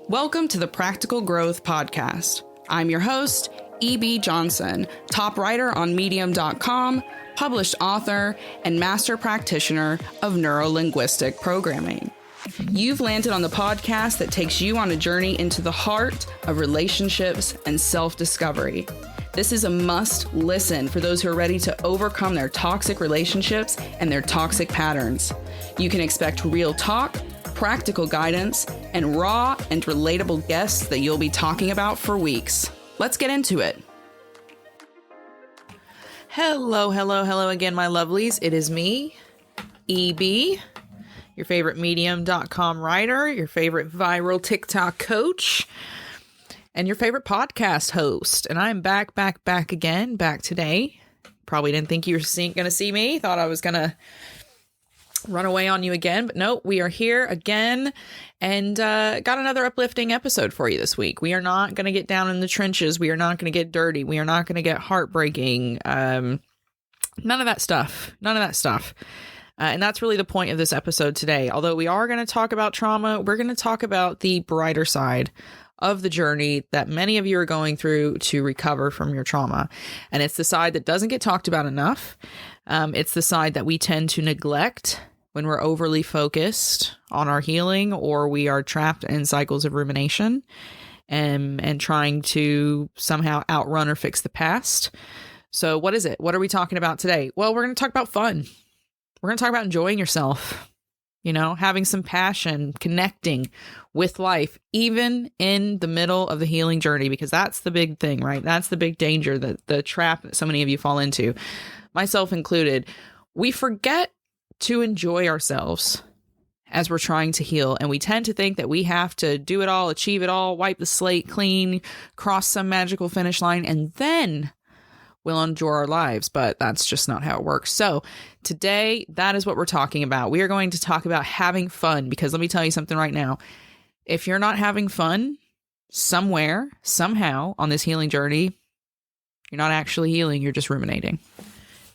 Welcome to the Practical Growth Podcast. I'm your host, E.B. Johnson, top writer on Medium.com, published author, and master practitioner of neuro-linguistic programming. You've landed on the podcast that takes you on a journey into the heart of relationships and self-discovery. This is a must listen for those who are ready to overcome their toxic relationships and their toxic patterns. You can expect real talk, practical guidance, and raw and relatable guests that you'll be talking about for weeks. Let's get into it. Hello again, my lovelies. It is me, EB, your favorite Medium.com writer, your favorite viral TikTok coach, and your favorite podcast host. And I'm back today. Probably didn't think you were going to see me. Thought I was going to run away on you again, but no, we are here again and got another uplifting episode for you this week. We are not going to get down in the trenches. We are not going to get dirty. We are not going to get heartbreaking. None of that stuff. And that's really the point of this episode today. Although we are going to talk about trauma, we're going to talk about the brighter side of the journey that many of you are going through to recover from your trauma. And it's the side that doesn't get talked about enough. It's the side that we tend to neglect when we're overly focused on our healing, or we are trapped in cycles of rumination and trying to somehow outrun or fix the past. So what is it? What are we talking about today? Well, we're going to talk about fun. We're going to talk about enjoying yourself, having some passion, connecting with life, even in the middle of the healing journey, because that's the big thing, right? That's the big danger, the trap that so many of you fall into, myself included. We forget to enjoy ourselves as we're trying to heal. And we tend to think that we have to do it all, achieve it all, wipe the slate clean, cross some magical finish line, and then we'll enjoy our lives. But that's just not how it works. So today, that is what we're talking about. We are going to talk about having fun, because let me tell you something right now. If you're not having fun somewhere, somehow on this healing journey, you're not actually healing, you're just ruminating.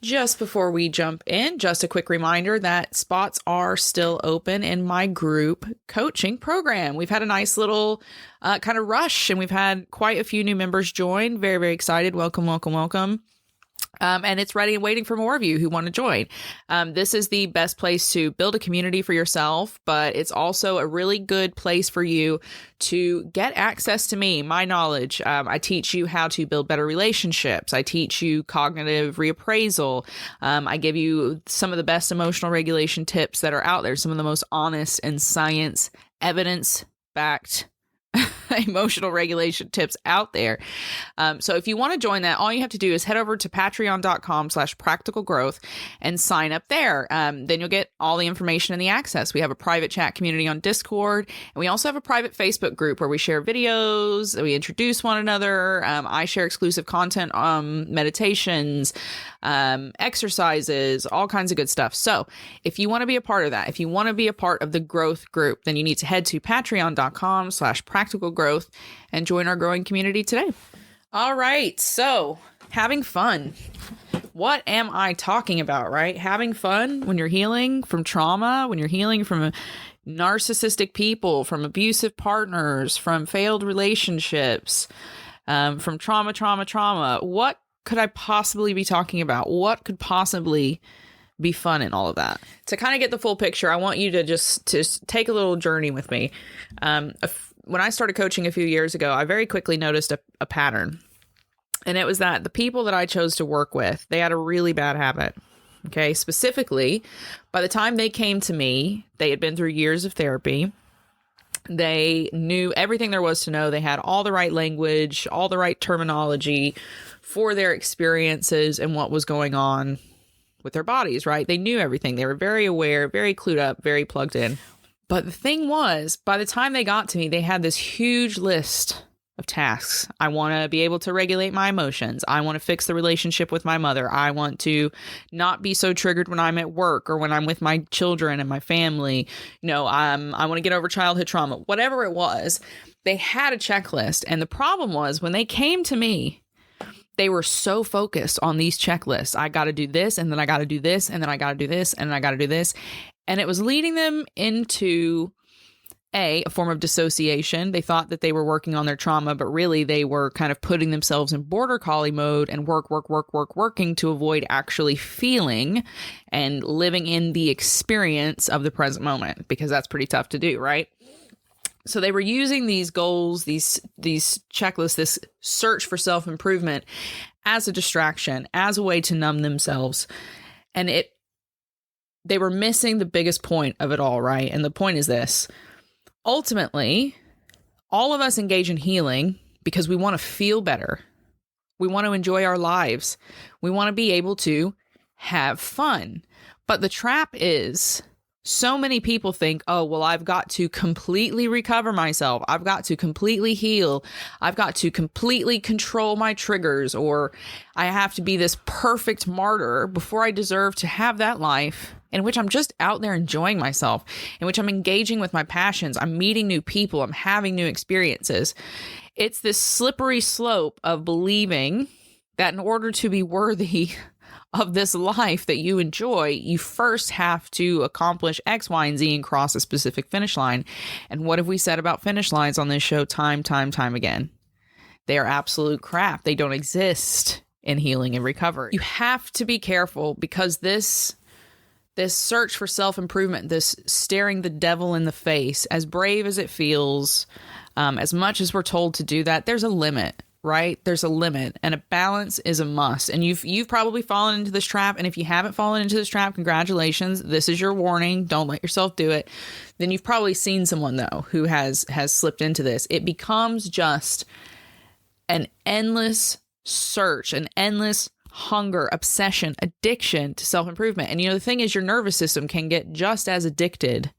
Just before we jump in, just a quick reminder that spots are still open in my group coaching program. We've had a nice little kind of rush, and we've had quite a few new members join. Very, very excited. Welcome. And it's ready and waiting for more of you who want to join. This is the best place to build a community for yourself, but it's also a really good place for you to get access to me, my knowledge. I teach you how to build better relationships. I teach you cognitive reappraisal. I give you some of the best emotional regulation tips that are out there, some of the most honest and science, evidence-backed emotional regulation tips out there. So if you want to join that, all you have to do is head over to patreon.com/practicalgrowth and sign up there. Then you'll get all the information and the access. We have a private chat community on Discord, and we also have a private Facebook group where we share videos, we introduce one another. I share exclusive content, meditations, exercises, all kinds of good stuff. So if you want to be a part of that, if you want to be a part of the growth group, then you need to head to patreon.com/practicalgrowth and join our growing community today. All right. So having fun. What am I talking about, right? Having fun when you're healing from trauma, when you're healing from narcissistic people, from abusive partners, from failed relationships, from trauma. What could I possibly be talking about? What could possibly be fun in all of that? To kind of get the full picture, I want you to just take a little journey with me. When I started coaching a few years ago, I very quickly noticed a pattern. And it was that the people that I chose to work with, they had a really bad habit. Okay. Specifically, by the time they came to me, they had been through years of therapy. They knew everything there was to know. They had all the right language, all the right terminology for their experiences and what was going on with their bodies, right? They knew everything. They were very aware, very clued up, very plugged in. But the thing was, by the time they got to me, they had this huge list of tasks. I want to be able to regulate my emotions. I want to fix the relationship with my mother. I want to not be so triggered when I'm at work or when I'm with my children and my family. I want to get over childhood trauma. Whatever it was, they had a checklist. And the problem was, when they came to me, they were so focused on these checklists. I got to do this, and then I got to do this, and then I got to do this, and then I got to do this. And it was leading them into a form of dissociation. They thought that they were working on their trauma, but really they were kind of putting themselves in border collie mode and working to avoid actually feeling and living in the experience of the present moment, because that's pretty tough to do, right? So they were using these goals, these checklists, this search for self-improvement as a distraction, as a way to numb themselves. And they were missing the biggest point of it all, right? And the point is this. Ultimately, all of us engage in healing because we want to feel better. We want to enjoy our lives. We want to be able to have fun. But the trap is, so many people think, oh, well, I've got to completely recover myself. I've got to completely heal. I've got to completely control my triggers, or I have to be this perfect martyr before I deserve to have that life in which I'm just out there enjoying myself, in which I'm engaging with my passions, I'm meeting new people, I'm having new experiences. It's this slippery slope of believing that in order to be worthy of this life that you enjoy, you first have to accomplish X, Y, and Z and cross a specific finish line. And what have we said about finish lines on this show time again? They are absolute crap. They don't exist in healing and recovery. You have to be careful, because this search for self-improvement, this staring the devil in the face, as brave as it feels, as much as we're told to do that, there's a limit, right? There's a limit, and a balance is a must. And you've probably fallen into this trap. And if you haven't fallen into this trap, congratulations. This is your warning. Don't let yourself do it. Then you've probably seen someone, though, who has slipped into this. It becomes just an endless search, an endless hunger, obsession, addiction to self-improvement. And the thing is, your nervous system can get just as addicted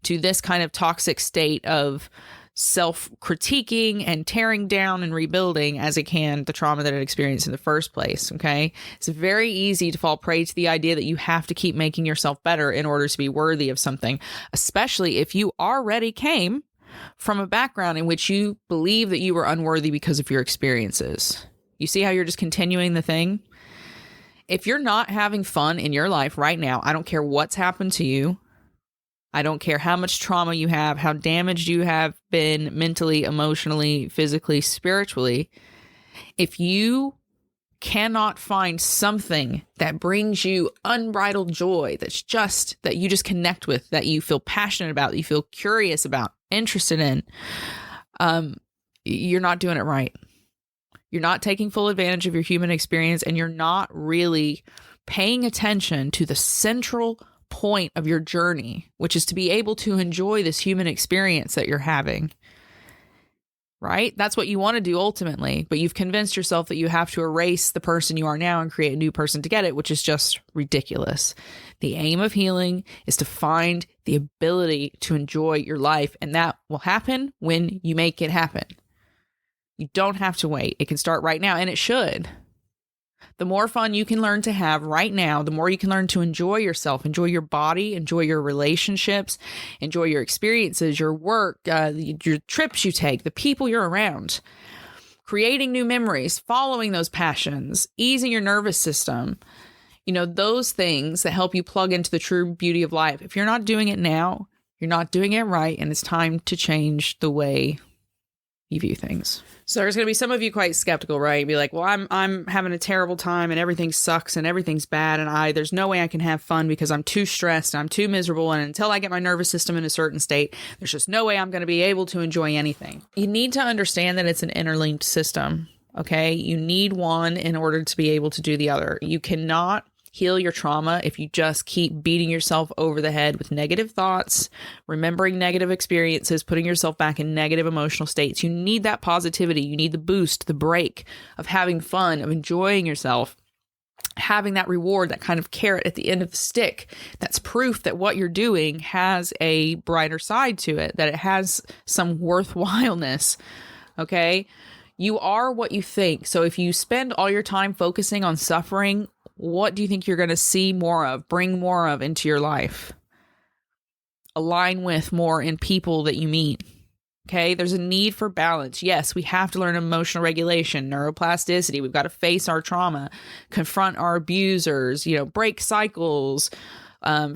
to this kind of toxic state of self-critiquing and tearing down and rebuilding as it can the trauma that it experienced in the first place. Okay. It's very easy to fall prey to the idea that you have to keep making yourself better in order to be worthy of something, especially if you already came from a background in which you believe that you were unworthy because of your experiences. You see how you're just continuing the thing? If you're not having fun in your life right now, I don't care what's happened to you. I don't care how much trauma you have, how damaged you have been mentally, emotionally, physically, spiritually. If you cannot find something that brings you unbridled joy, that you just connect with, that you feel passionate about, that you feel curious about, interested in, you're not doing it right. You're not taking full advantage of your human experience, and you're not really paying attention to the central point of your journey, which is to be able to enjoy this human experience that you're having. Right? That's what you want to do ultimately, but you've convinced yourself that you have to erase the person you are now and create a new person to get it, which is just ridiculous. The aim of healing is to find the ability to enjoy your life, and that will happen when you make it happen. You don't have to wait. It can start right now, and it should. The more fun you can learn to have right now, the more you can learn to enjoy yourself, enjoy your body, enjoy your relationships, enjoy your experiences, your work, your trips you take, the people you're around, creating new memories, following those passions, easing your nervous system, those things that help you plug into the true beauty of life. If you're not doing it now, you're not doing it right, and it's time to change the way you view things. So there's going to be some of you quite skeptical, right? Be like, well, I'm having a terrible time and everything sucks and everything's bad, and there's no way I can have fun because I'm too stressed and I'm too miserable, and until I get my nervous system in a certain state, there's just no way I'm going to be able to enjoy anything. You need to understand that it's an interlinked system, okay? You need one in order to be able to do the other. You cannot heal your trauma if you just keep beating yourself over the head with negative thoughts, remembering negative experiences, putting yourself back in negative emotional states. You need that positivity. You need the boost, the break of having fun, of enjoying yourself, having that reward, that kind of carrot at the end of the stick. That's proof that what you're doing has a brighter side to it, that it has some worthwhileness. Okay? You are what you think. So if you spend all your time focusing on suffering, what do you think you're going to see more of, bring more of into your life? Align with more in people that you meet. Okay, there's a need for balance. Yes, we have to learn emotional regulation, neuroplasticity. We've got to face our trauma, confront our abusers, break cycles,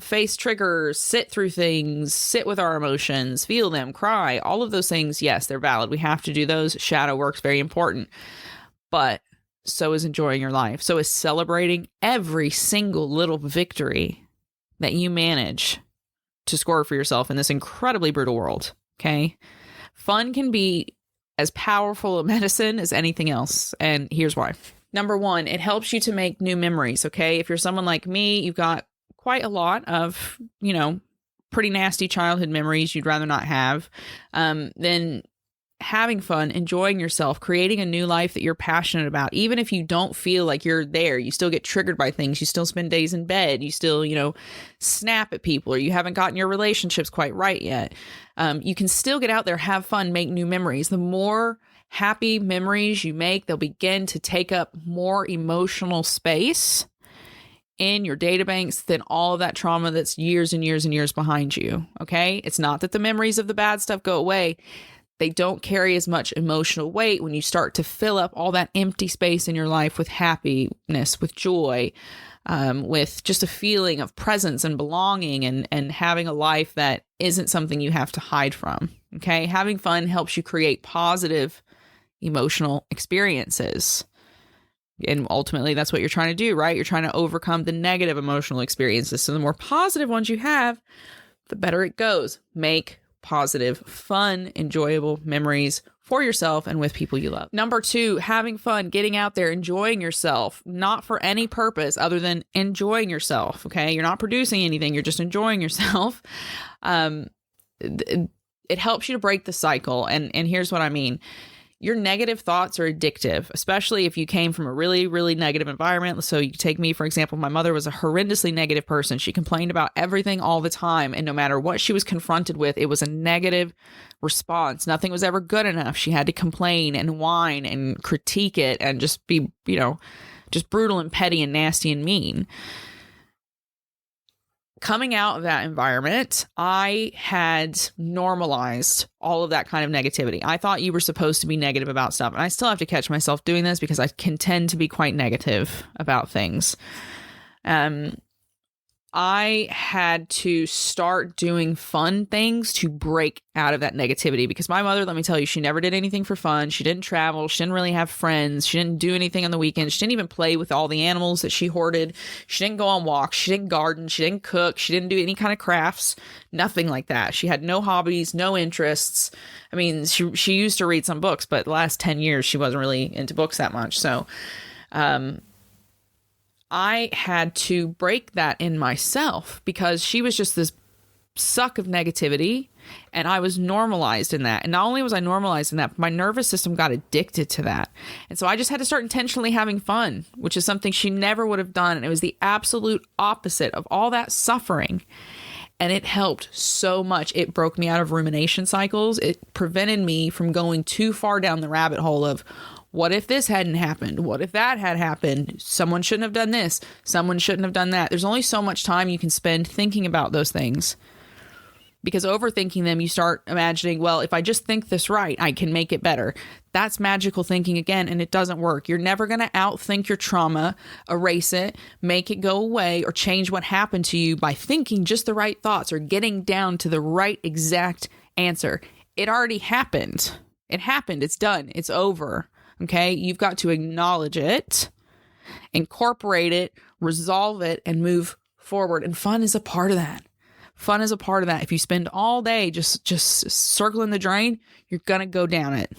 face triggers, sit through things, sit with our emotions, feel them, cry, all of those things. Yes, they're valid. We have to do those. Shadow work's very important, but so is enjoying your life. So is celebrating every single little victory that you manage to score for yourself in this incredibly brutal world. Okay. Fun can be as powerful a medicine as anything else. And here's why. Number one, it helps you to make new memories. Okay. If you're someone like me, you've got quite a lot of, pretty nasty childhood memories you'd rather not have. Then having fun, enjoying yourself, creating a new life that you're passionate about. Even if you don't feel like you're there, you still get triggered by things. You still spend days in bed. You still, snap at people, or you haven't gotten your relationships quite right yet. You can still get out there, have fun, make new memories. The more happy memories you make, they'll begin to take up more emotional space in your databanks than all of that trauma that's years and years and years behind you. Okay. It's not that the memories of the bad stuff go away. They don't carry as much emotional weight when you start to fill up all that empty space in your life with happiness, with joy, with just a feeling of presence and belonging, and having a life that isn't something you have to hide from. Okay. Having fun helps you create positive emotional experiences. And ultimately, that's what you're trying to do, right? You're trying to overcome the negative emotional experiences. So the more positive ones you have, the better it goes. Make positive, fun, enjoyable memories for yourself and with people you love. Number two, having fun, getting out there, enjoying yourself, not for any purpose other than enjoying yourself. Okay. You're not producing anything. You're just enjoying yourself. It helps you to break the cycle. And here's what I mean. Your negative thoughts are addictive, especially if you came from a really, really negative environment. So you take me, for example, my mother was a horrendously negative person. She complained about everything all the time. And no matter what she was confronted with, it was a negative response. Nothing was ever good enough. She had to complain and whine and critique it and just be, just brutal and petty and nasty and mean. Coming out of that environment, I had normalized all of that kind of negativity. I thought you were supposed to be negative about stuff. And I still have to catch myself doing this because I can tend to be quite negative about things. I had to start doing fun things to break out of that negativity, because my mother, let me tell you, she never did anything for fun. She didn't travel. She didn't really have friends. She didn't do anything on the weekends. She didn't even play with all the animals that she hoarded. She didn't go on walks. She didn't garden. She didn't cook. She didn't do any kind of crafts, nothing like that. She had no hobbies, no interests. I mean, she used to read some books, but the last 10 years, she wasn't really into books that much. So, I had to break that in myself, because she was just this suck of negativity, and I was normalized in that. And not only was I normalized in that, but my nervous system got addicted to that. And so I just had to start intentionally having fun, which is something she never would have done. And it was the absolute opposite of all that suffering. And it helped so much. It broke me out of rumination cycles. It prevented me from going too far down the rabbit hole of, what if this hadn't happened? What if that had happened? Someone shouldn't have done this. Someone shouldn't have done that. There's only so much time you can spend thinking about those things, because overthinking them, you start imagining, well, if I just think this right, I can make it better. That's magical thinking again, and it doesn't work. You're never going to outthink your trauma, erase it, make it go away, or change what happened to you by thinking just the right thoughts or getting down to the right exact answer. It already happened. It happened. It's done. It's over. Okay, you've got to acknowledge it, incorporate it, resolve it, and move forward. And fun is a part of that. Fun is a part of that. If you spend all day just circling the drain, you're going to go down it.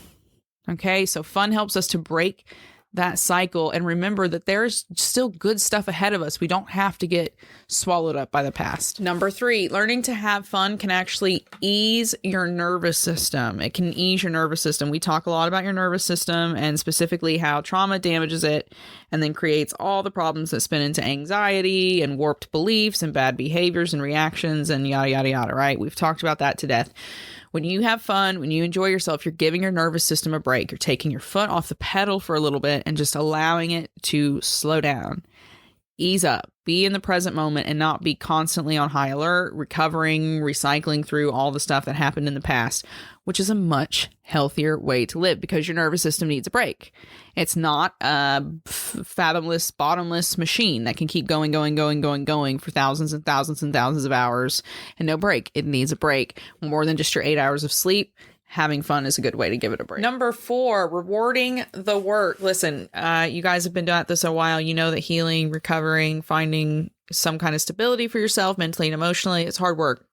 Okay, so fun helps us to break that cycle and remember that there's still good stuff ahead of us. We don't have to get swallowed up by the past. Number 3, learning to have fun can actually ease your nervous system. It can ease your nervous system. We talk a lot about your nervous system and specifically how trauma damages it and then creates all the problems that spin into anxiety and warped beliefs and bad behaviors and reactions and yada, yada, yada, right? We've talked about that to death. When you have fun, when you enjoy yourself, you're giving your nervous system a break. You're taking your foot off the pedal for a little bit and just allowing it to slow down. Ease up, be in the present moment, and not be constantly on high alert, recovering, recycling through all the stuff that happened in the past, which is a much healthier way to live because your nervous system needs a break. It's not a fathomless, bottomless machine that can keep going for thousands and thousands and thousands of hours and no break. It needs a break. More than just your 8 hours of sleep. Having fun is a good way to give it a break. Number 4, rewarding the work. Listen, you guys have been doing this a while. You know that healing, recovering, finding some kind of stability for yourself mentally and emotionally, it's hard work.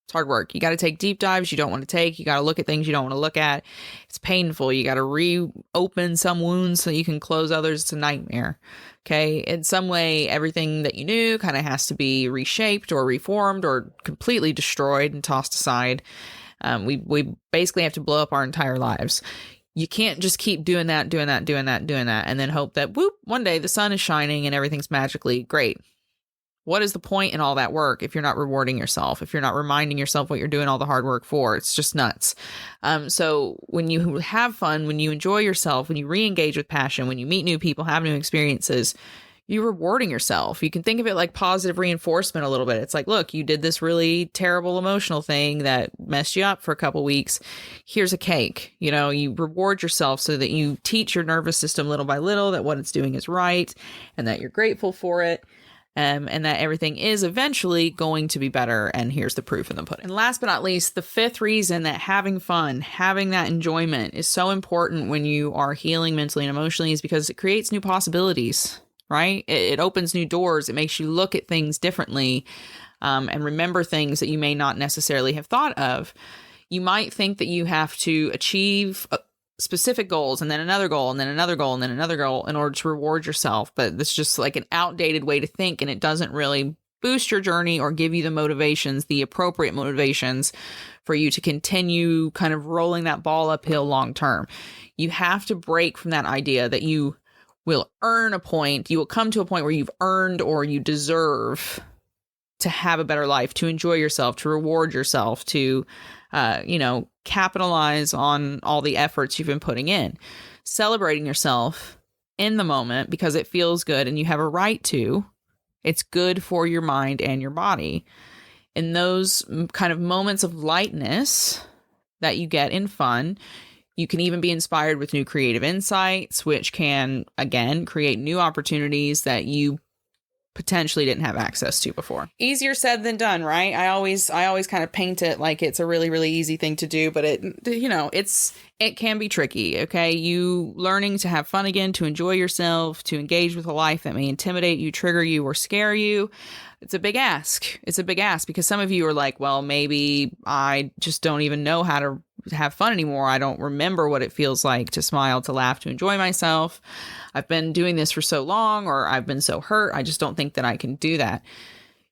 It's hard work. You got to take deep dives you don't want to take. You got to look at things you don't want to look at. It's painful. You got to reopen some wounds so you can close others. It's a nightmare. Okay. In some way, everything that you knew kind of has to be reshaped or reformed or completely destroyed and tossed aside. We basically have to blow up our entire lives. You can't just keep doing that, and then hope that one day the sun is shining and everything's magically great. What is the point in all that work if you're not rewarding yourself, if you're not reminding yourself what you're doing all the hard work for? It's just nuts. So when you have fun, when you enjoy yourself, when you re-engage with passion, when you meet new people, have new experiences, you're rewarding yourself. You can think of it like positive reinforcement a little bit. It's like, look, you did this really terrible emotional thing that messed you up for a couple weeks. Here's a cake. You know, you reward yourself so that you teach your nervous system little by little that what it's doing is right and that you're grateful for it. And that everything is eventually going to be better. And here's the proof in the pudding. And last but not least, the 5th reason that having fun, having that enjoyment is so important when you are healing mentally and emotionally is because it creates new possibilities. Right? It opens new doors. It makes you look at things differently and remember things that you may not necessarily have thought of. You might think that you have to achieve specific goals and then another goal and then another goal and then another goal in order to reward yourself. But that's just like an outdated way to think, and it doesn't really boost your journey or give you the motivations, the appropriate motivations for you to continue kind of rolling that ball uphill long term. You have to break from that idea that you will earn a point. You will come to a point where you've earned or you deserve to have a better life, to enjoy yourself, to reward yourself, to, capitalize on all the efforts you've been putting in. Celebrating yourself in the moment because it feels good and you have a right to. It's good for your mind and your body. In those kind of moments of lightness that you get in fun, you can even be inspired with new creative insights, which can, again, create new opportunities that you potentially didn't have access to before. Easier said than done, right? I always kind of paint it like it's a really, really easy thing to do, but it can be tricky, okay? You learning to have fun again, to enjoy yourself, to engage with a life that may intimidate you, trigger you, or scare you. It's a big ask. It's a big ask because some of you are like, well, maybe I just don't even know how to have fun anymore. I don't remember what it feels like to smile, to laugh, to enjoy myself. I've been doing this for so long, or I've been so hurt. I just don't think that I can do that.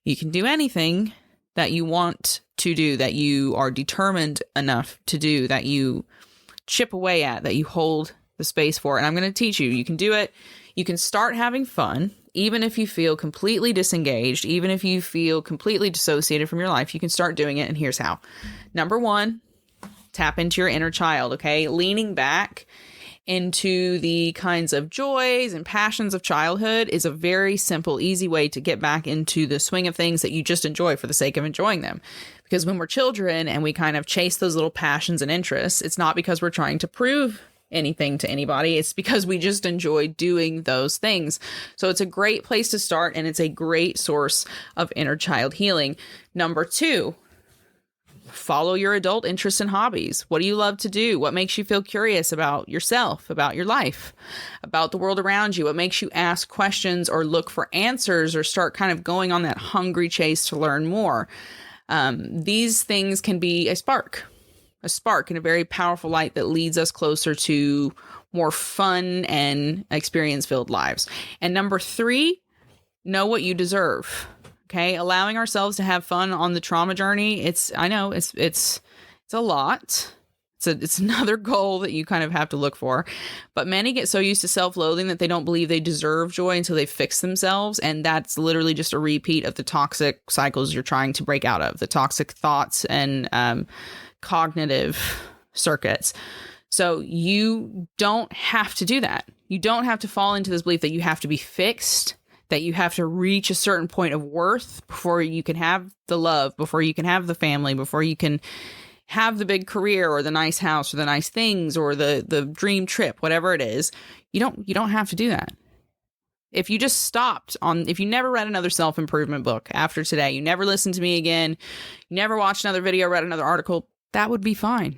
You can do anything that you want to do, that you are determined enough to do, that you chip away at, that you hold the space for. And I'm going to teach you. You can do it. You can start having fun, even if you feel completely disengaged, even if you feel completely dissociated from your life, you can start doing it. And here's how. Number 1, tap into your inner child, okay? Leaning back into the kinds of joys and passions of childhood is a very simple, easy way to get back into the swing of things that you just enjoy for the sake of enjoying them. Because when we're children and we kind of chase those little passions and interests, it's not because we're trying to prove anything to anybody. It's because we just enjoy doing those things. So it's a great place to start, and it's a great source of inner child healing. Number 2, follow your adult interests and hobbies. What do you love to do? What makes you feel curious about yourself, about your life, about the world around you? What makes you ask questions or look for answers or start kind of going on that hungry chase to learn more? These things can be a spark and a very powerful light that leads us closer to more fun and experience-filled lives. And number 3, know what you deserve. Okay, allowing ourselves to have fun on the trauma journey. It's a lot. It's another goal that you kind of have to look for. But many get so used to self-loathing that they don't believe they deserve joy until they fix themselves. And that's literally just a repeat of the toxic cycles you're trying to break out of, the toxic thoughts and cognitive circuits. So you don't have to do that. You don't have to fall into this belief that you have to be fixed, that you have to reach a certain point of worth before you can have the love, before you can have the family, before you can have the big career or the nice house or the nice things or the dream trip, whatever it is. You don't have to do that. If you just stopped if you never read another self-improvement book after today, you never listened to me again, you never watched another video, read another article, that would be fine.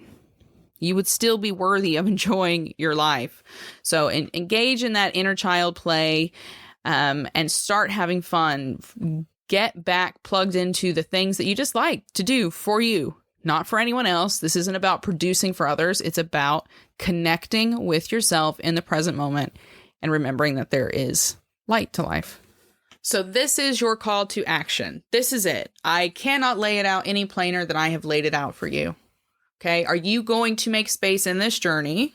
You would still be worthy of enjoying your life. So engage in that inner child play, and start having fun. Get back plugged into the things that you just like to do for you, not for anyone else. This isn't about producing for others. It's about connecting with yourself in the present moment and remembering that there is light to life. So this is your call to action. This is it. I cannot lay it out any plainer than I have laid it out for you. Okay. Are you going to make space in this journey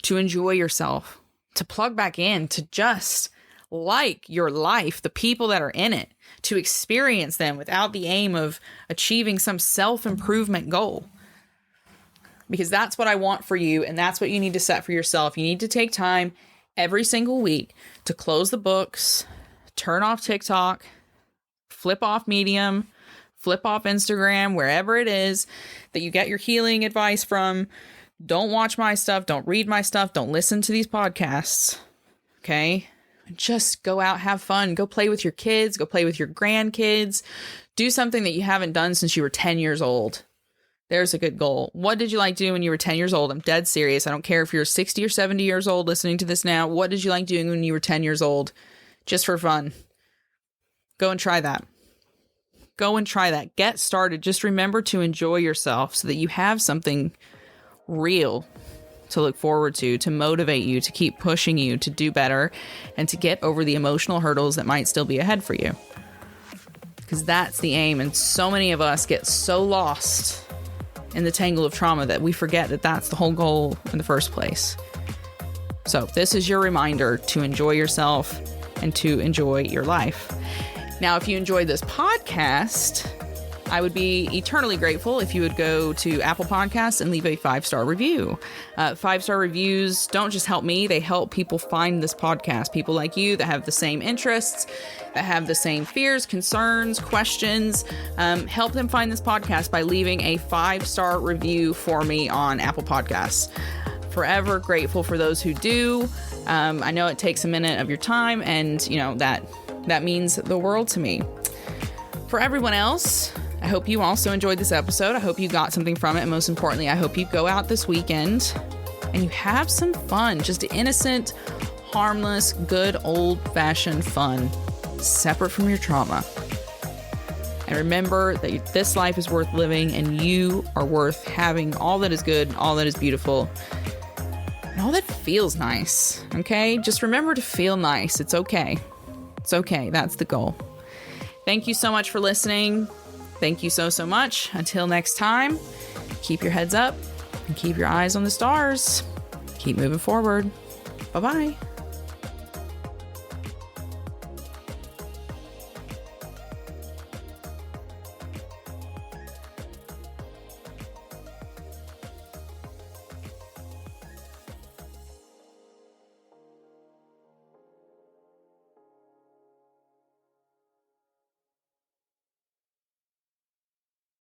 to enjoy yourself, to plug back in, to just like your life, the people that are in it, to experience them without the aim of achieving some self-improvement goal? Because that's what I want for you, and that's what you need to set for yourself. You need to take time every single week to close the books, turn off TikTok, flip off Medium, flip off Instagram, wherever it is that you get your healing advice from. Don't watch my stuff. Don't read my stuff. Don't listen to these podcasts. Okay? Just go out, have fun. Go play with your kids. Go play with your grandkids. Do something that you haven't done since you were 10 years old. There's a good goal. What did you like doing when you were 10 years old? I'm dead serious. I don't care if you're 60 or 70 years old listening to this now. What did you like doing when you were 10 years old? Just for fun. Go and try that. Go and try that. Get started. Just remember to enjoy yourself so that you have something real to look forward to motivate you, to keep pushing you to do better, and to get over the emotional hurdles that might still be ahead for you. Because that's the aim. And so many of us get so lost in the tangle of trauma that we forget that that's the whole goal in the first place. So this is your reminder to enjoy yourself and to enjoy your life. Now, if you enjoyed this podcast, I would be eternally grateful if you would go to Apple Podcasts and leave a 5-star review. 5-star reviews don't just help me, they help people find this podcast. People like you that have the same interests, that have the same fears, concerns, questions. Help them find this podcast by leaving a 5-star review for me on Apple Podcasts. Forever grateful for those who do. I know it takes a minute of your time, and that means the world to me. For everyone else, I hope you also enjoyed this episode. I hope you got something from it. And most importantly, I hope you go out this weekend and you have some fun, just innocent, harmless, good old-fashioned fun, separate from your trauma. And remember that this life is worth living, and you are worth having all that is good, all that is beautiful, and all that feels nice. Okay? Just remember to feel nice. It's okay. It's okay. That's the goal. Thank you so much for listening. Thank you so much. Until next time, keep your heads up and keep your eyes on the stars. Keep moving forward. Bye-bye.